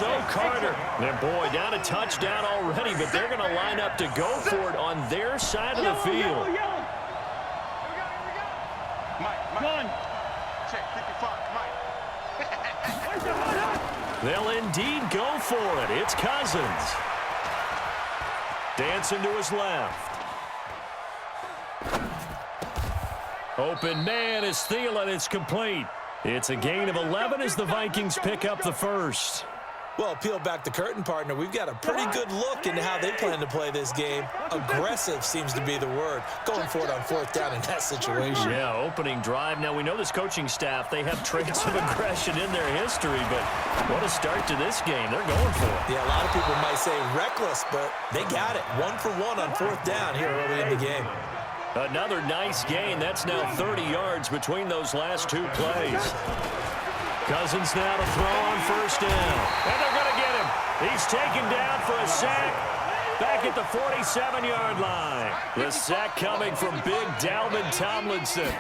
Lorenzo Carter. And boy, down a touchdown already, but they're going to line up to go for it on their side of the field. Mike. Check 55, Mike. They'll indeed go for it. It's Cousins. Dancing to his left. Open man is Thielen. It's complete. It's a gain of 11 as the Vikings pick up the first. Well, peel back the curtain, partner. We've got a pretty good look into how they plan to play this game. Aggressive seems to be the word. Going for it on fourth down in that situation. Yeah, opening drive. Now, we know this coaching staff, they have traits of aggression in their history, but what a start to this game. They're going for it. Yeah, a lot of people might say reckless, but they got it. 1 for 1 on fourth down here early in the game. Another nice gain. That's now 30 yards between those last two plays. Cousins now to throw on first down. And they're going to get him. He's taken down for a sack back at the 47-yard line. The sack coming from big Dalvin Tomlinson.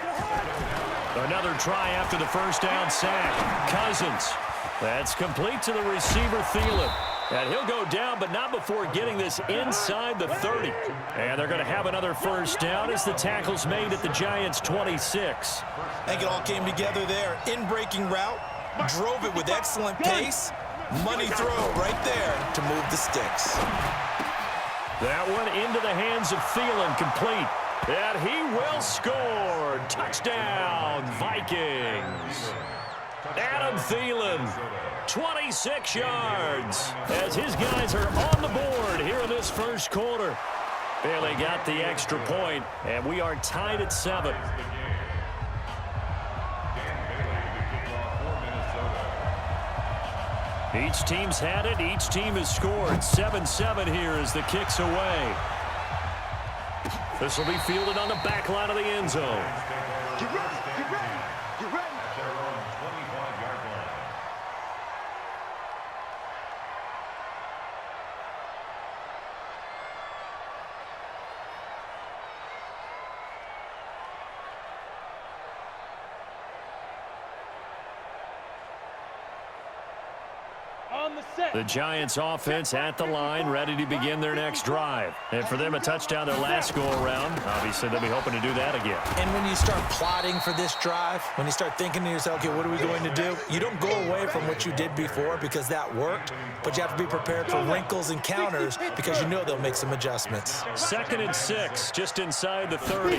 Another try after the first down sack. Cousins. That's complete to the receiver, Thielen. And he'll go down, but not before getting this inside the 30. And they're going to have another first down as the tackle's made at the Giants' 26. I think it all came together there. In-breaking route. Drove it with excellent pace. Money throw right there to move the sticks. That one into the hands of Thielen, complete. And he will score. Touchdown, Vikings. Adam Thielen, 26 yards, as his guys are on the board here in this first quarter. Barely got the extra point, and we are tied at 7. Each team's had it. Each team has scored. 7-7 here as the kick's away. This will be fielded on the back line of the end zone. Get ready. The Giants offense at the line, ready to begin their next drive. And for them, a touchdown their last go-around. Obviously, they'll be hoping to do that again. And when you start plotting for this drive, when you start thinking to yourself, okay, what are we going to do? You don't go away from what you did before because that worked, but you have to be prepared for wrinkles and counters because you know they'll make some adjustments. 2nd and 6, just inside the 30.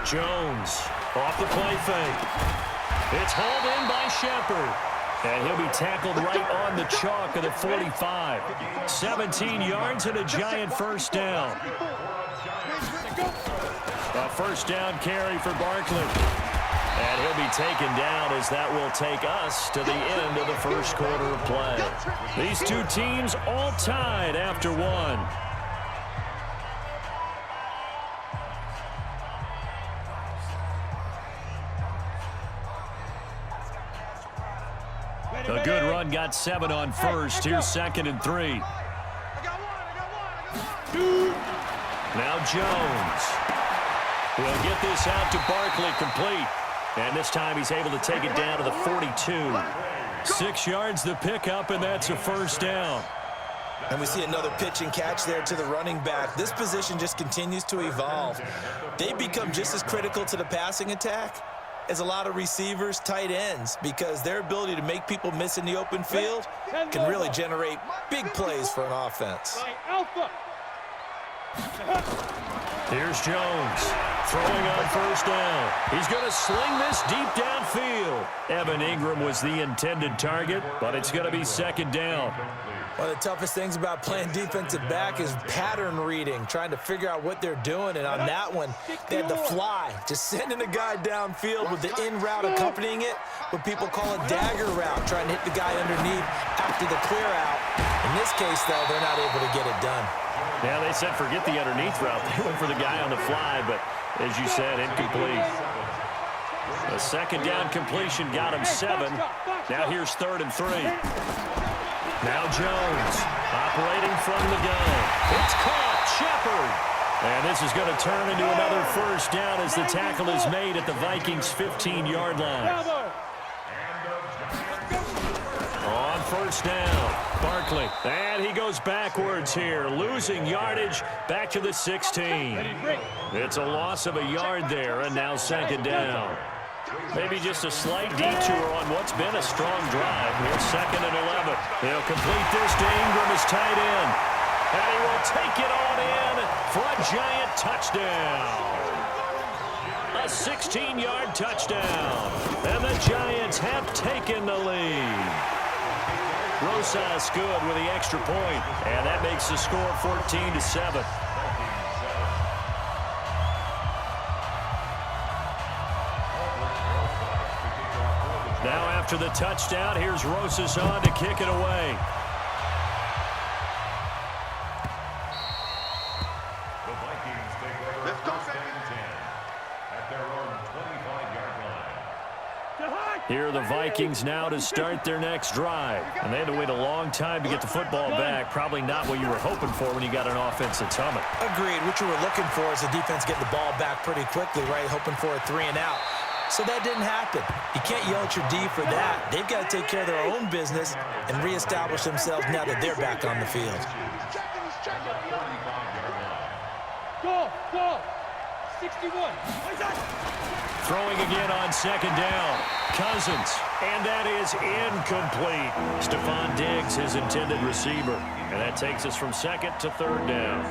Jones off the play fake. It's hauled in by Shepard. And he'll be tackled right on the chalk of the 45. 17 yards and a Giant first down. A first down carry for Barkley. And he'll be taken down as that will take us to the end of the first quarter of play. These two teams all tied after one. A good run, got 7 on first. Here's 2nd and 3. Now Jones. He'll get this out to Barkley, complete. And this time he's able to take it down to the 42. 6 yards the pickup, and that's a first down. And we see another pitch and catch there to the running back. This position just continues to evolve. They become just as critical to the passing attack as a lot of receivers, tight ends, because their ability to make people miss in the open field can really generate big plays for an offense. Here's Jones throwing on first down. He's going to sling this deep downfield. Evan Ingram was the intended target, but it's going to be 2nd down. One of the toughest things about playing defensive back is pattern reading, trying to figure out what they're doing. And on that one, they had the fly, just sending a guy downfield with the in route accompanying it, what people call a dagger route, trying to hit the guy underneath after the clear out. In this case, though, they're not able to get it done. Yeah, they said forget the underneath route. They went for the guy on the fly, but as you said, incomplete. The 2nd down completion got him 7. Now here's 3rd and 3. Now Jones operating from the gun. It's caught. Shepard. And this is going to turn into another first down as the tackle is made at the Vikings' 15-yard line. On first down. Barkley, and he goes backwards here, losing yardage back to the 16. It's a loss of a yard there, and now second down. Maybe just a slight detour on what's been a strong drive. Here's 2nd and 11. He'll complete this to Ingram as tight end. And he will take it on in for a giant touchdown. A 16-yard touchdown. And the Giants have taken the lead. Rosas good with the extra point. And that makes the score 14-7. Now after the touchdown, here's Rosas on to kick it away. The Vikings take over Let's go, second and 10 at their own 25-yard line. Here are the Vikings now to start their next drive. And they had to wait a long time to get the football back. Probably not what you were hoping for when you got an offense that's humming. Agreed. What you were looking for is the defense getting the ball back pretty quickly, right? Hoping for a 3 and out. So that didn't happen. You can't yell at your D for that. They've got to take care of their own business and reestablish themselves now that they're back on the field. Go, go. 61. Throwing again on second down. Cousins. And that is incomplete. Stephon Diggs, his intended receiver. And that takes us from 2nd to 3rd down.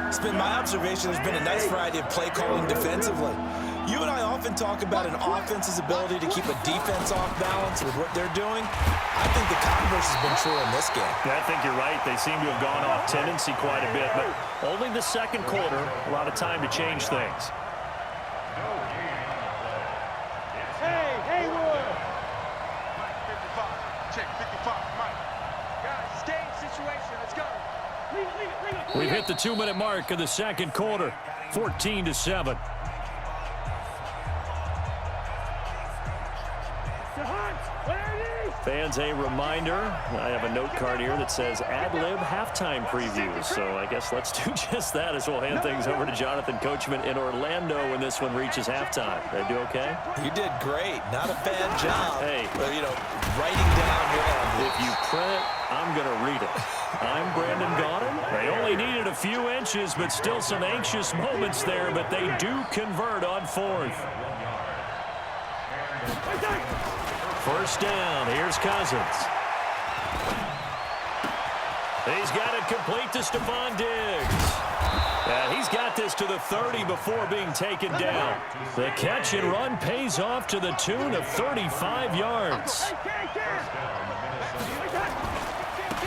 It's been my observation there's been a nice variety of play calling defensively. You and I often talk about an offense's ability to keep a defense off balance with what they're doing. I think the converse has been true in this game. Yeah, I think you're right. They seem to have gone off tendency quite a bit, but only the second quarter, a lot of time to change things. Hey, Haywood. Mike, 55. Check 55. Mike. Guys, it's game situation. Let's go. Leave it. We've hit the 2-minute mark of the second quarter, 14-7. Fans, a reminder, I have a note card here that says ad-lib halftime previews. So I guess let's do just that as we'll hand things over to Jonathan Coachman in Orlando when this one reaches halftime. Did I do okay? You did great. Not a bad job. Hey. But, writing down your ad-libs. If you print it, I'm going to read it. I'm Brandon Gaudin. They only needed a few inches, but still some anxious moments there, but they do convert on 4th. First down, here's Cousins. He's got it complete to Stephon Diggs. And he's got this to the 30 before being taken down. The catch and run pays off to the tune of 35 yards.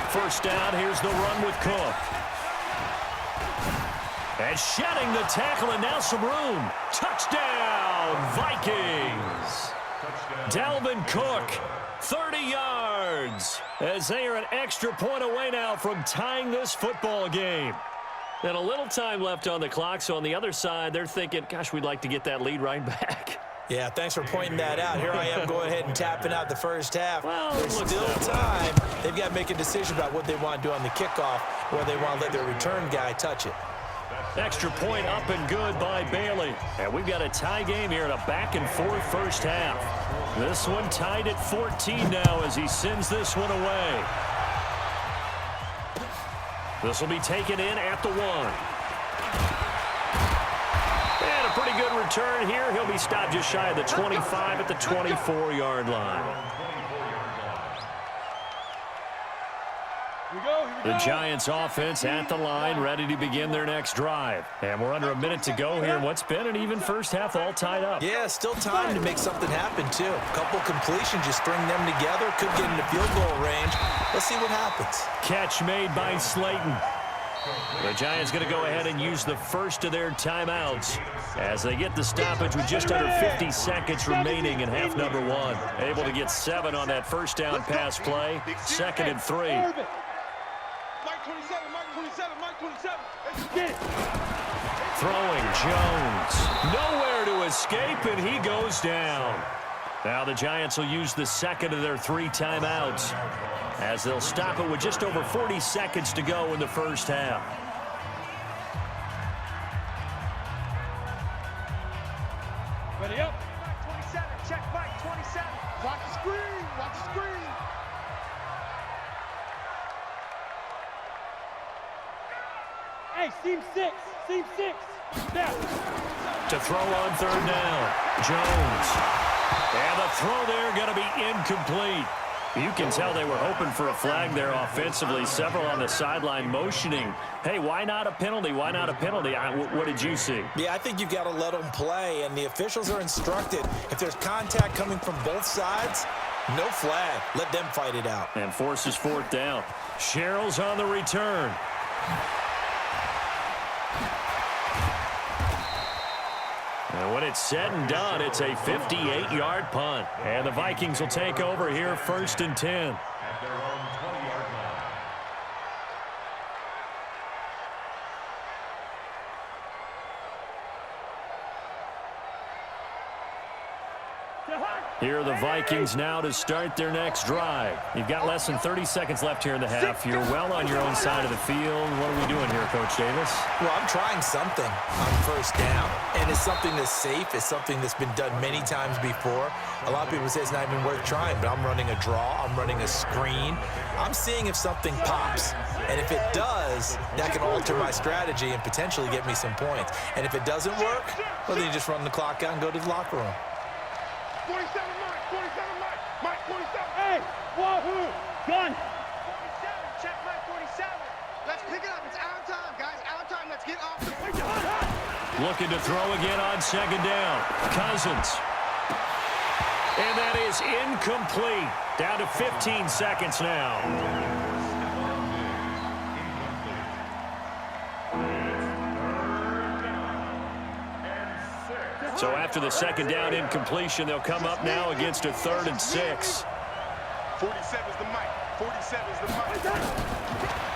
First down, here's the run with Cook. And shedding the tackle, and now some room. Touchdown, Vikings. Dalvin Cook, 30 yards, as they are an extra point away now from tying this football game. And a little time left on the clock, so on the other side, they're thinking, gosh, we'd like to get that lead right back. Yeah, thanks for pointing that out. Here I am going ahead and tapping out the first half. Well, there's still time. They've got to make a decision about what they want to do on the kickoff, or they want to let their return guy touch it. Extra point up and good by Bailey. And we've got a tie game here in a back-and-forth first half. This one tied at 14 now as he sends this one away. This will be taken in at the 1. And a pretty good return here. He'll be stopped just shy of the 25 at the 24-yard line. The Giants offense at the line, ready to begin their next drive. And we're under a minute to go here in what's been an even first half, all tied up. Yeah, still time to make something happen, too. A couple completions, just string them together. Could get into field goal range. Let's see what happens. Catch made by Slayton. The Giants going to go ahead and use the first of their timeouts as they get the stoppage with just under 50 seconds remaining in half number 1. Able to get 7 on that first down pass play. 2nd and 3. Mike 27, Mike 27, Mike 27. Let's get it. Throwing Jones. Nowhere to escape, and he goes down. Now the Giants will use the second of their 3 timeouts as they'll stop it with just over 40 seconds to go in the first half. Ready up. Mike 27, check Mike 27. Watch the screen, watch the screen. Hey, seam 6. Seam 6. Down. To throw on third down. Jones. And the throw there going to be incomplete. You can tell they were hoping for a flag there offensively. Several on the sideline motioning. Hey, why not a penalty? Why not a penalty? What did you see? Yeah, I think you've got to let them play, and the officials are instructed. If there's contact coming from both sides, no flag. Let them fight it out. And forces fourth down. Sherrill's on the return. And when it's said and done, it's a 58-yard punt. And the Vikings will take over here, 1st and 10. At their own 20-yard line. Here are the Vikings now to start their next drive. You've got less than 30 seconds left here in the half. You're well on your own side of the field. What are we doing here, Coach Davis? Well, I'm trying something on first down, and it's something that's safe. It's something that's been done many times before. A lot of people say it's not even worth trying, but I'm running a draw. I'm running a screen. I'm seeing if something pops, and if it does, that can alter my strategy and potentially get me some points. And if it doesn't work, well, then you just run the clock out and go to the locker room. 47 Mike, Mike 47. Hey, wahoo, gun. 47, check my 47. Let's pick it up. It's our time, guys. Our time. Let's get off the Looking to throw again on second down. Cousins. And that is incomplete. Down to 15 seconds now. So after the second down incompletion, they'll come up now against a 3rd and 6. 47 is the Mike. 47 is the Mike.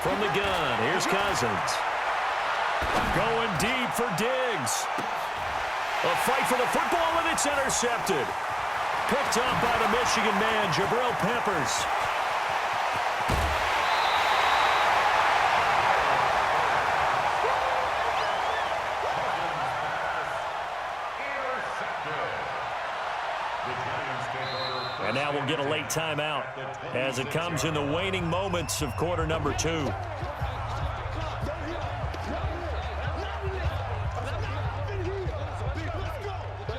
From the gun, here's Cousins. Going deep for Diggs. A fight for the football, and it's intercepted. Picked up by the Michigan man, Jabril Peppers. And now we'll get a late timeout as it comes in the waning moments of quarter number 2.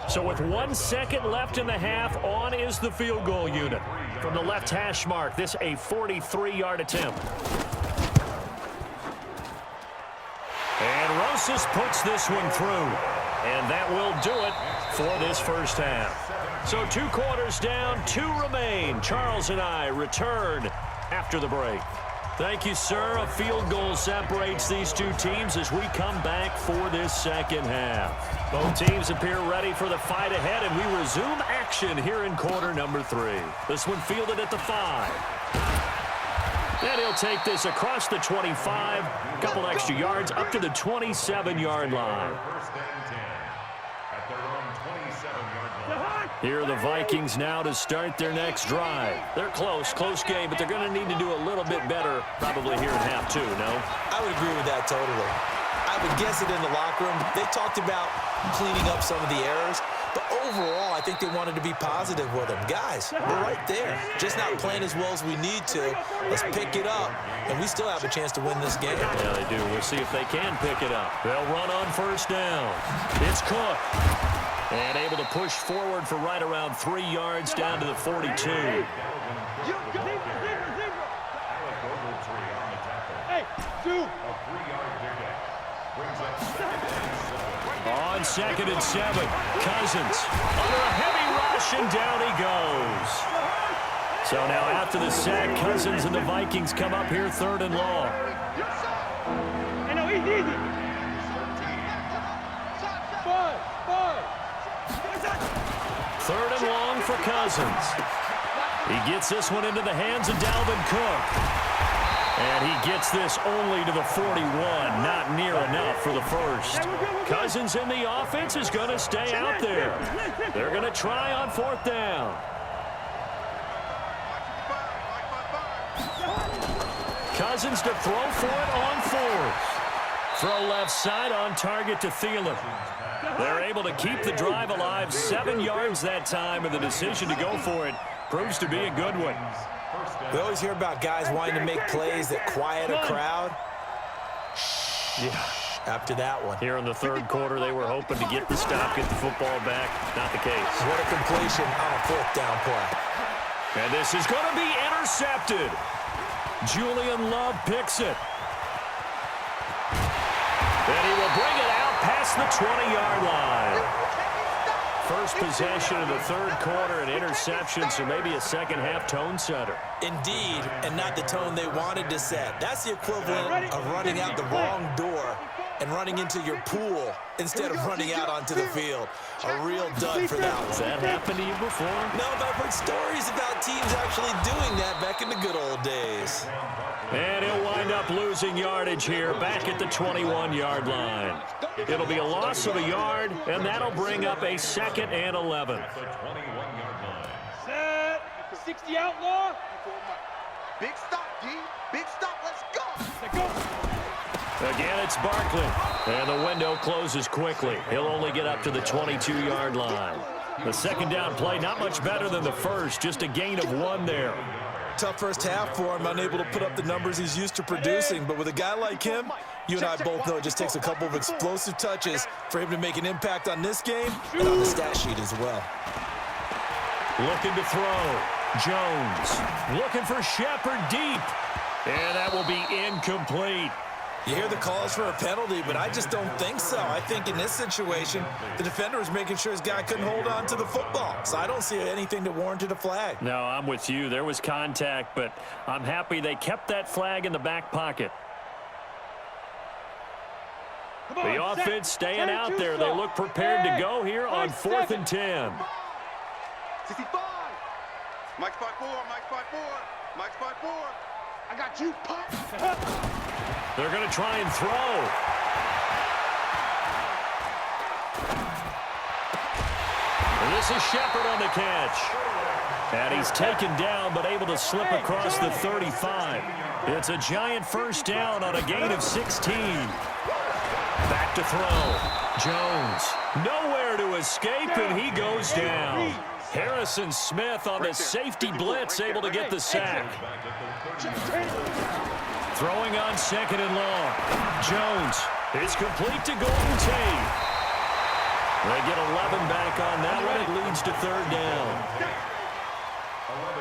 So with 1 second left in the half, on is the field goal unit. From the left hash mark, this a 43-yard attempt. And Rosas puts this one through. And that will do it for this first half. So 2 quarters down, 2 remain. Charles and I return after the break. Thank you, sir. A field goal separates these two teams as we come back for this second half. Both teams appear ready for the fight ahead, and we resume action here in quarter number 3. This one fielded at the 5. And he'll take this across the 25, a couple extra yards up to the 27-yard line. Here are the Vikings now to start their next drive. They're close game, but they're going to need to do a little bit better probably here in half 2, no? I would agree with that totally. I would guess it in the locker room. They talked about cleaning up some of the errors, but overall, I think they wanted to be positive with them. Guys, we're right there. Just not playing as well as we need to. Let's pick it up, and we still have a chance to win this game. Yeah, they do. We'll see if they can pick it up. They'll run on first down. It's Cook. And able to push forward for right around 3 yards down to the 42. Hey, two. On 2nd and 7, Cousins under a heavy rush, and down he goes. So now after the sack, Cousins and the Vikings come up here 3rd and long. I know, he's easy. 3rd and long for Cousins. He gets this one into the hands of Dalvin Cook. And he gets this only to the 41, not near enough for the first. Cousins in the offense is going to stay out there. They're going to try on 4th down. Cousins to throw for it on 4th. Throw left side on target to Thielen. They're able to keep the drive alive, 7 yards that time, and the decision to go for it proves to be a good one. We always hear about guys wanting to make plays that quiet a crowd. Shh. Yeah. After that one. Here in the third quarter, they were hoping to get the stop, get the football back. Not the case. What a completion on a fourth down play. And this is going to be intercepted. Julian Love picks it. And he will bring it out past the 20-yard line. First possession of the third quarter, an interception, so maybe a second-half tone setter. Indeed, and not the tone they wanted to set. That's the equivalent of running out the wrong door and running into your pool instead of running out onto the field. A real dud for that one. Has that happened to you before? No, but I've heard stories about teams actually doing that back in the good old days. And he'll wind up losing yardage here back at the 21-yard line. It'll be a loss of a yard, and that'll bring up a 2nd and 11. Set. 60 outlaw. Big stop, D. Big stop. Let's go. Let's go. Again, it's Barkley. And the window closes quickly. He'll only get up to the 22-yard line. The second down play, not much better than the first, just a gain of 1 there. Tough first half for him, unable to put up the numbers he's used to producing. But with a guy like him, you and I both know it just takes a couple of explosive touches for him to make an impact on this game and on the stat sheet as well. Looking to throw. Jones looking for Shepard deep. And that will be incomplete. You hear the calls for a penalty, but I just don't think so. I think in this situation, the defender was making sure his guy couldn't hold on to the football. So I don't see anything that warranted a flag. No, I'm with you. There was contact, but I'm happy they kept that flag in the back pocket. The offense staying out there. They look prepared to go here on 4th and 10. 65. Mike 5-4. Mike 5-4. Mike 5-4. I got you, pop. They're going to try and throw. And this is Shepard on the catch. And he's taken down, but able to slip across the 35. It's a giant first down on a gain of 16. Back to throw. Jones, nowhere to escape, and he goes down. Harrison Smith on the safety blitz, able to get the sack. Throwing on 2nd and long. Jones is complete to Golden Tate. They get 11 back on that one. It leads to 3rd down.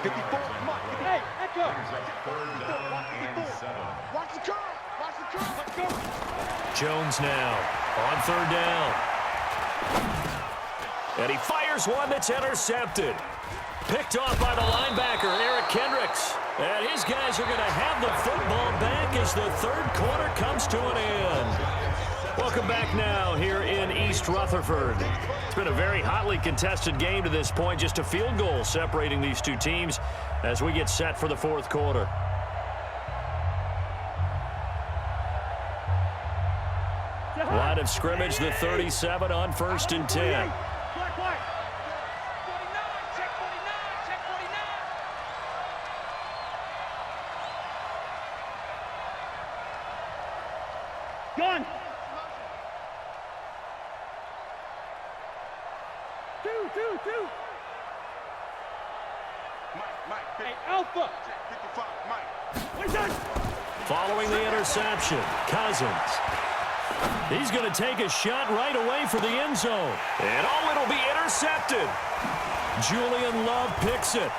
54. Come on. Hey, echo. Watch the curve. Watch the curve. Let's go. Jones now on 3rd down. And he fires one that's intercepted. Picked off by the linebacker, Eric Kendricks. And his guys are going to have the football back as the third quarter comes to an end. Welcome back now here in East Rutherford. It's been a very hotly contested game to this point. Just a field goal separating these two teams as we get set for the fourth quarter. Line of scrimmage, the 37 on 1st and 10. Black, white. 49. Check 49. Check 49. Gun. 2. Mike. Hey, Alpha. 55. Mike. Wait, done. Following the interception, Cousins. He's going to take a shot right away for the end zone. And it'll be intercepted. Julian Love picks it.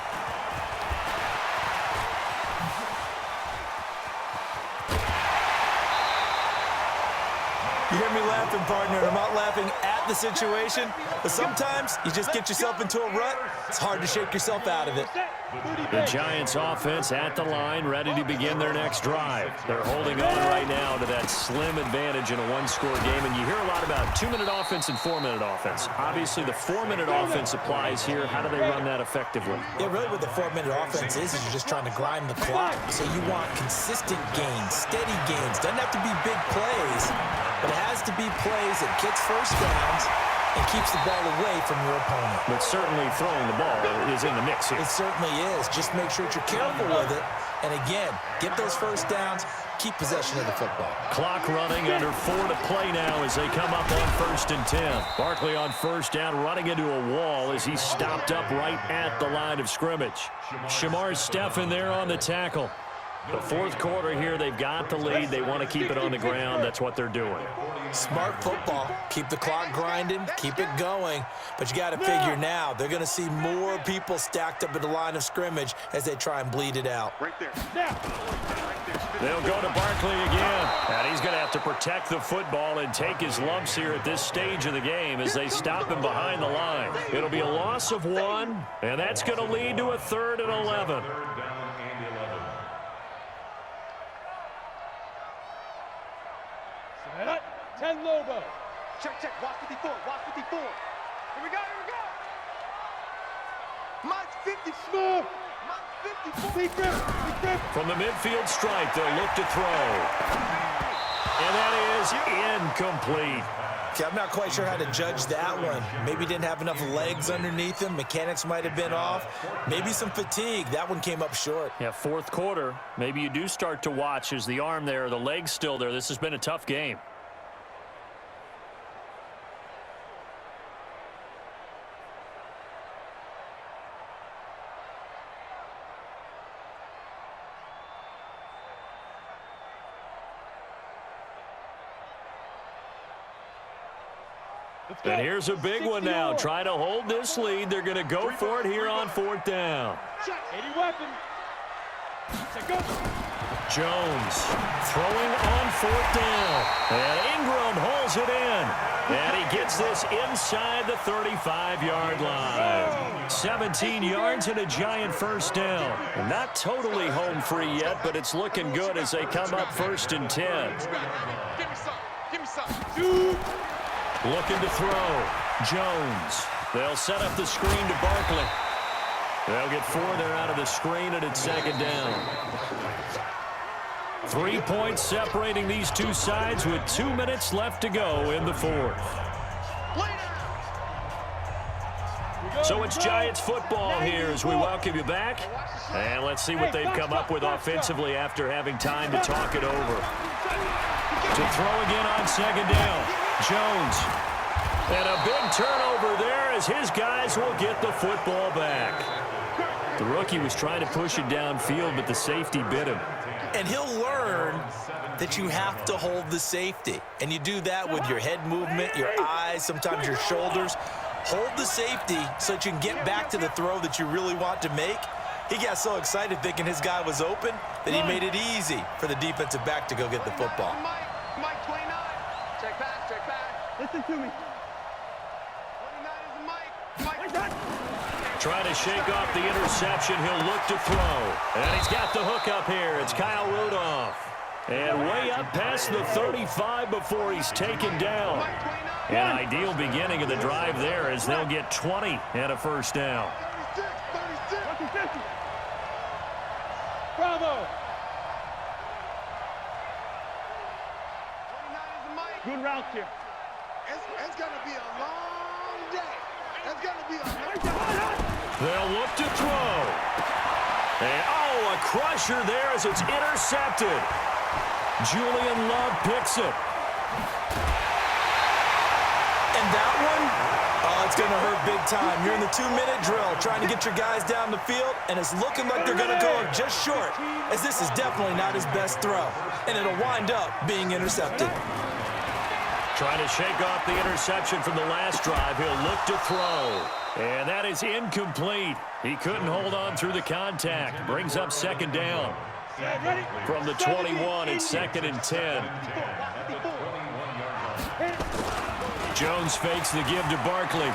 You hear me laughing, partner. I'm not laughing at the situation, but sometimes you just get yourself into a rut. It's hard to shake yourself out of it. The Giants offense at the line, ready to begin their next drive. They're holding on right now to that slim advantage in a one-score game, and you hear a lot about 2-minute offense and 4-minute offense. Obviously, the 4-minute offense applies here. How do they run that effectively? Yeah, really what the 4-minute offense is you're just trying to grind the clock. So you want consistent gains, steady gains. Doesn't have to be big plays, but it has to be plays that gets first downs and keeps the ball away from your opponent. But certainly throwing the ball is in the mix here. It certainly is. Just make sure that you're careful with it. And again, get those first downs, keep possession of the football. Clock running, under 4 to play now as they come up on 1st and 10. Barkley on first down, running into a wall as he's stopped up right at the line of scrimmage. Shamar Stephen there on the tackle. The fourth quarter here, they've got the lead. They want to keep it on the ground. That's what they're doing. Smart football. Keep the clock grinding, keep it going. But you got to figure now, they're going to see more people stacked up at the line of scrimmage as they try and bleed it out. Right there. They'll go to Barkley again. And he's going to have to protect the football and take his lumps here at this stage of the game as they stop him behind the line. It'll be a loss of 1, and that's going to lead to a 3rd and 11. Set. 10 Lobo. Check, check. Watch 54. Watch 54. Here we go. Mike's 50. Small. Mike's 54. Big grip. From the midfield stripe, they'll look to throw. And that is incomplete. Okay, I'm not quite sure how to judge that one. Maybe didn't have enough legs underneath him. Mechanics might have been off. Maybe some fatigue. That one came up short. Yeah, fourth quarter. Maybe you do start to watch. Is the arm there, the leg's still there? This has been a tough game. And here's a big one now. Try to hold this lead. They're going to go for it here on 4th down. 80 weapon. Go. Jones throwing on 4th down. And Ingram holds it in. And he gets this inside the 35-yard line. 17 yards and a giant first down. Not totally home free yet, but it's looking good as they come up 1st and 10. Give me some. Looking to throw. Jones. They'll set up the screen to Barkley. They'll get 4 there out of the screen, and it's 2nd down. 3 points separating these two sides with 2 minutes left to go in the 4th. So it's Giants football here as we welcome you back. And let's see what they've come up with offensively after having time to talk it over. To throw again on 2nd down. Jones. And a big turnover there as his guys will get the football back. The rookie was trying to push it downfield, but the safety bit him. And he'll learn that you have to hold the safety. And you do that with your head movement, your eyes, sometimes your shoulders. Hold the safety so that you can get back to the throw that you really want to make. He got so excited thinking his guy was open that he made it easy for the defensive back to go get the football. Mike 29. Check back, check back. Listen to me. 29 is Mike. Trying to shake off the interception. He'll look to throw. And he's got the hook up here. It's Kyle Rudolph. And way up past the 35 before he's taken down. An ideal beginning of the drive there as they'll get 20 and a 1st down. 36. Bravo. 29 is Mike. Good route here. It's going to be a long day. It's going to be a They'll look to throw. And, a crusher there as it's intercepted. Julian Love picks it. And that one, it's going to hurt big time. You're in the 2-minute drill trying to get your guys down the field, and it's looking like they're going to go up just short, as this is definitely not his best throw. And it'll wind up being intercepted. Trying to shake off the interception from the last drive. He'll look to throw. And that is incomplete. He couldn't hold on through the contact. Brings up 2nd down. From the 21, it's 2nd and 10. Jones fakes the give to Barkley.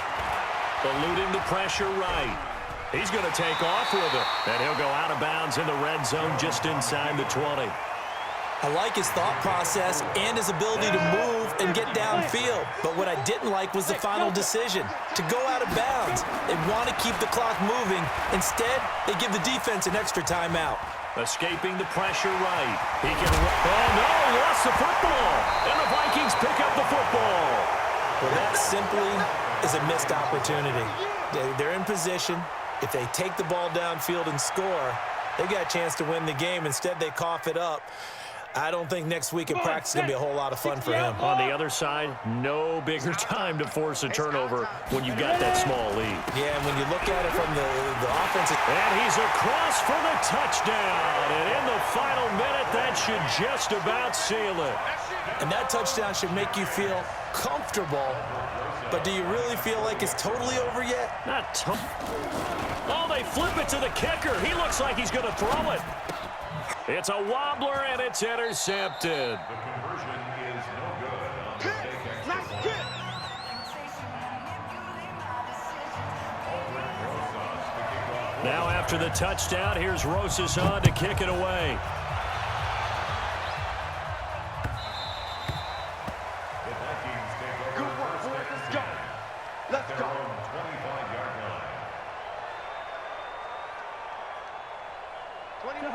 Eluding the pressure right. He's going to take off with it. And he'll go out of bounds in the red zone just inside the 20. I like his thought process and his ability to move and get downfield. But what I didn't like was the final decision, to go out of bounds. They want to keep the clock moving. Instead, they give the defense an extra timeout. Escaping the pressure right. He can... Oh, no, he lost the football. And the Vikings pick up the football. Well, that simply is a missed opportunity. They're in position. If they take the ball downfield and score, they've got a chance to win the game. Instead, they cough it up. I don't think next week in practice is going to be a whole lot of fun for him. On the other side, no bigger time to force a turnover when you've got that small lead. Yeah, and when you look at it from the offensive... And he's across for the touchdown. And in the final minute, that should just about seal it. And that touchdown should make you feel comfortable. But do you really feel like it's totally over yet? Not tough. Oh, they flip it to the kicker. He looks like he's going to throw it. It's a wobbler, and it's intercepted. The conversion is no good on the take Nice kick. Now after the touchdown, here's Rosas on to kick it away. The Vikings take over Good work, first boys. and Let's go. 10 Let's at go. their own 25-yard line.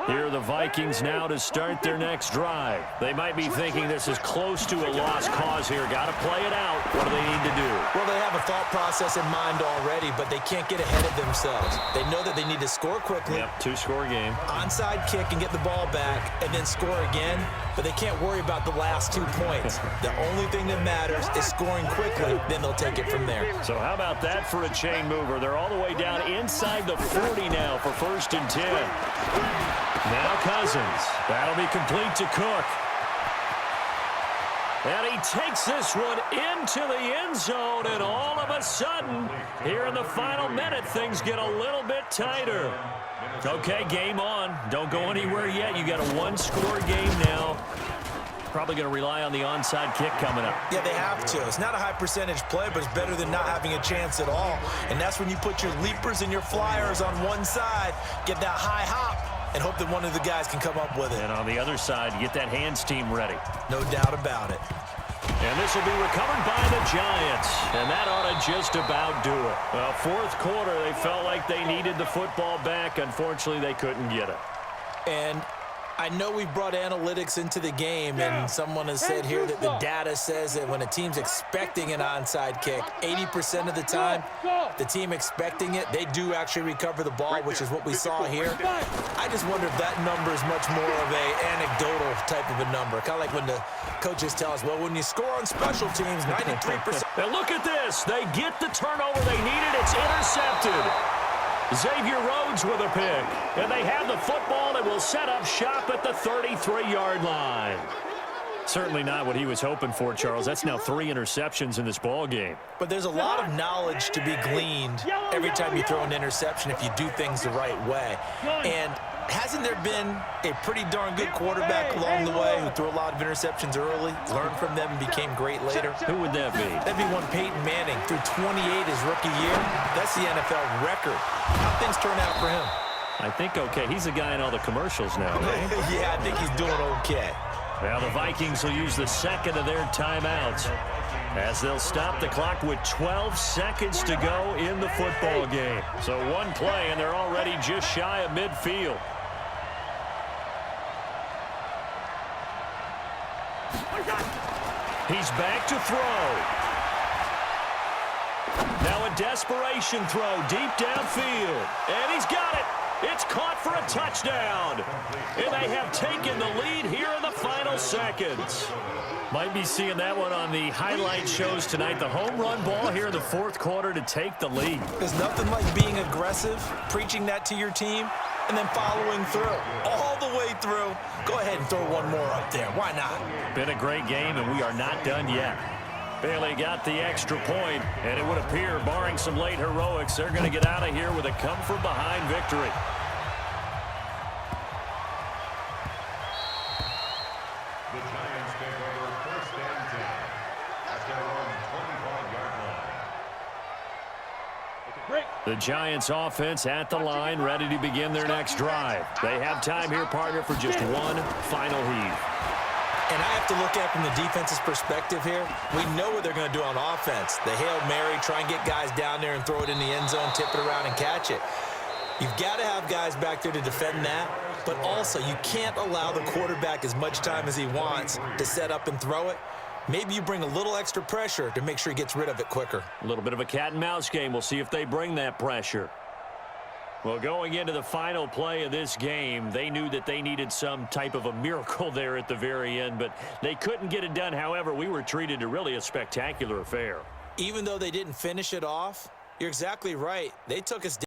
Here are the Vikings now to start their next drive. They might be thinking this is close to a lost cause here. Got to play it out. What do they need to do? Well, they have a thought process in mind already, but they can't get ahead of themselves. They know that they need to score quickly. Yep, two-score game. Onside kick and get the ball back and then score again, but they can't worry about the last 2 points. The only thing that matters is scoring quickly, then they'll take it from there. So how about that for a chain mover? They're all the way down inside the 40 now for 1st and 10. Now Cousins. That'll be complete to Cook. And he takes this one into the end zone, and all of a sudden, here in the final minute, things get a little bit tighter. Okay, game on. Don't go anywhere yet. You got a one-score game now. Probably going to rely on the onside kick coming up. Yeah, they have to. It's not a high percentage play, but it's better than not having a chance at all. And that's when you put your leapers and your flyers on one side, get that high hop, and hope that one of the guys can come up with it. And on the other side, get that hands team ready. No doubt about it. And this will be recovered by the Giants. And that ought to just about do it. Well, 4th quarter, they felt like they needed the football back. Unfortunately, they couldn't get it. And I know we brought analytics into the game, and someone has said here that the data says that when a team's expecting an onside kick, 80% of the time, the team expecting it, they do actually recover the ball, which is what we saw here. I just wonder if that number is much more of a anecdotal type of a number. Kind of like when the coaches tell us, well, when you score on special teams, 93%. Now look at this. They get the turnover they needed. It's intercepted. Xavier Rhodes with a pick. And they have the football that will set up shop at the 33-yard line. Certainly not what he was hoping for, Charles. That's now 3 interceptions in this ball game. But there's a lot of knowledge to be gleaned every time you throw an interception if you do things the right way. And hasn't there been a pretty darn good quarterback along the way who threw a lot of interceptions early, learned from them, and became great later? Who would that be? That'd be one Peyton Manning, threw 28 his rookie year. That's the NFL record. How things turn out for him? I think okay. He's the guy in all the commercials now, right? Yeah, I think he's doing okay. Now the Vikings will use the second of their timeouts as they'll stop the clock with 12 seconds to go in the football game. So one play, and they're already just shy of midfield. He's back to throw. Now a desperation throw deep downfield. And he's got it. It's caught for a touchdown. And they have taken the lead here in the final seconds. Might be seeing that one on the highlight shows tonight. The home run ball here in the 4th quarter to take the lead. There's nothing like being aggressive, preaching that to your team, and then following through. All the way through. Go ahead and throw one more up there. Why not? Been a great game, and we are not done yet. Bailey got the extra point, and it would appear, barring some late heroics, they're going to get out of here with a come-from-behind victory. The Giants take over 1st and 10 at their own 25-yard line. The Giants offense at the line, ready to begin their next drive. They have time here, partner, for just one final heave. And I have to look at it from the defense's perspective here. We know what they're going to do on offense. The Hail Mary, try and get guys down there and throw it in the end zone, tip it around and catch it. You've got to have guys back there to defend that, but also you can't allow the quarterback as much time as he wants to set up and throw it. Maybe you bring a little extra pressure to make sure he gets rid of it quicker. A little bit of a cat and mouse game. We'll see if they bring that pressure. Well, going into the final play of this game, they knew that they needed some type of a miracle there at the very end, but they couldn't get it done. However, we were treated to really a spectacular affair. Even though they didn't finish it off, you're exactly right. They took us down.